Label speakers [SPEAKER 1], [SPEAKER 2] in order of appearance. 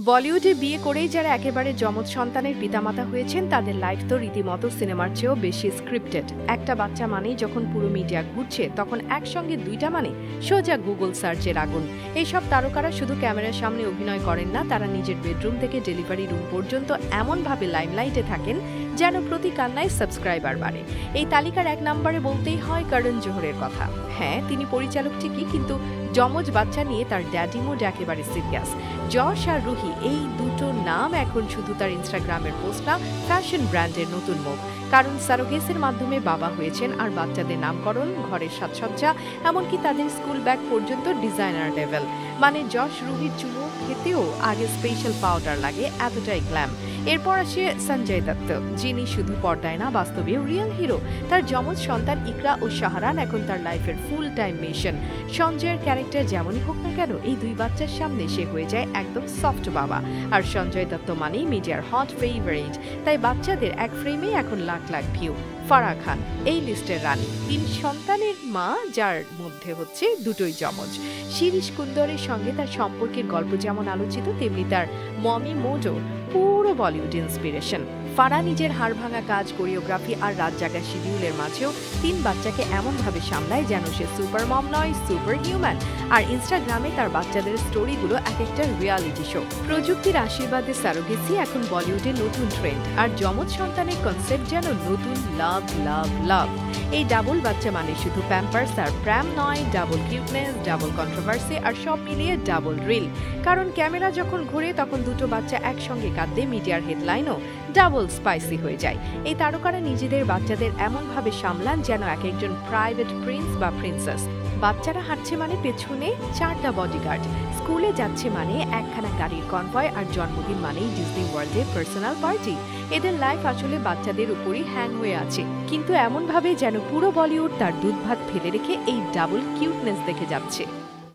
[SPEAKER 1] বলিউডে বিয়ে করেই যারা একেবারে যমজ সন্তানের পিতামাতা হয়েছেন তাদের লাইফ তো রীতিমতো সিনেমার চেয়েও বেশি স্ক্রিপ্টেড। একটা বাচ্চা মানেই যখন পুরো মিডিয়া ঘুরছে তখন একসঙ্গে দুইটা মানে সোজা গুগল সার্চের আগুন। এইসব তারকারা শুধু ক্যামেরার সামনে অভিনয় করেন না, তারা নিজের বেডরুম থেকে ডেলিভারি রুম পর্যন্ত এমনভাবে লাইমলাইটে থাকেন যেন প্রতি কান্নায় সাবস্ক্রাইবার বাড়ে। এই তালিকার এক নম্বরে বলতেই হয় করণ জোহরের কথা। হ্যাঁ, তিনি পরিচালক ঠিকই, কিন্তু যমজ বাচ্চা নিয়ে তার ড্যাডি মোড একেবারে সিরিয়াস। যশ আর রুহি এই দুটো নাম এখন শুধু তার ইনস্টাগ্রামের পোস্ট না, ফ্যাশন ব্র্যান্ডের নতুন মুখ। কারণ সারোগেসের মাধ্যমে বাবা হয়েছেন, আর বাচ্চাদের নামকরণ, ঘরের সাজসজ্জা, এমনকি তাদের স্কুল ব্যাগ পর্যন্ত ডিজাইনার লেভেল। মানে যশ রুহির চুমু খেতেও আগে স্পেশাল পাউডার লাগে, এতটাই গ্ল্যাম। এরপর আসে সঞ্জয় দত্ত, যিনি শুধু পর্দায় না বাস্তবেও রিয়েল হিরো। তার যমজ সন্তান ইকরা ও শাহরান এখন তার লাইফের ফুল টাইম মিশন। সঞ্জয়ের ক্যারেক্টার যেমনই হোক না কেন, এই দুই বাচ্চার সামনে সে হয়ে যায় একদম সফট বাবা। আর সঞ্জয় দত্ত মানেই মিডিয়ার হট ফেভারিট, তাই বাচ্চাদের এক ফ্রেমেই এখন লাখ লাখ ভিউ। ফারাহ খান এই লিস্টের রানী, 3 সন্তানের মা, যার মধ্যে হচ্ছে দুটোই যমজ। শিরিষ কুন্দরের সঙ্গে তার সম্পর্কের গল্প যেমন আলোচিত, তেমনি তার মমি মোডও পুরো বলিউড ইন্সপিরেশন। ফারাহ নিজের হাড় ভাঙা কাজ, কোরিওগ্রাফি আর রাত জাগা শিডিউলের মাঝেও 3 বাচ্চাকে এমনভাবে সামলায় যেন সে সুপার মম নয়, সুপার হিউম্যান। আর ইনস্টাগ্রামে তার বাচ্চাদের স্টোরিগুলো এক একটা রিয়ালিটি শো। প্রযুক্তির আশীর্বাদে সারোগেসি এখন বলিউডে নতুন ট্রেন্ড, আর যমজ সন্তানের কনসেপ্ট যেন নতুন লাভ লাভ লাভ। এই ডাবল বাচ্চা মানে শুধু প্যাম্পার্স আর প্র্যাম নয়, ডাবল কিউটনেস, ডাবল কন্ট্রোভার্সি, আর সব মিলিয়ে ডাবল রিল। কারণ ক্যামেরা যখন ঘুরে তখন দুটো বাচ্চা একসঙ্গে কাঁদলে মিডিয়ার হেডলাইনও ডাবল স্পাইসি হয়ে যায়। এই তারকারা নিজেদের বাচ্চাদের এমনভাবে সামলান যেন এক একজন প্রাইভেট প্রিন্স বা প্রিন্সেস। বাচ্চারা হাঁটছে মানে পেছনে 4টা বডিগার্ড, স্কুলে যাচ্ছে মানে একখানা গাড়ির কনভয়, আর জন্মদিন মানেই ডিজনি ওয়ার্ল্ডে পার্সোনাল পার্টি। এদের লাইফ আসলে বাচ্চাদের উপরই হ্যাং হয়ে আছে, কিন্তু এমনভাবে যেন পুরো বলিউড তার দুধ ভাত ফেলে রেখে এই ডাবল কিউটনেস দেখে যাচ্ছে।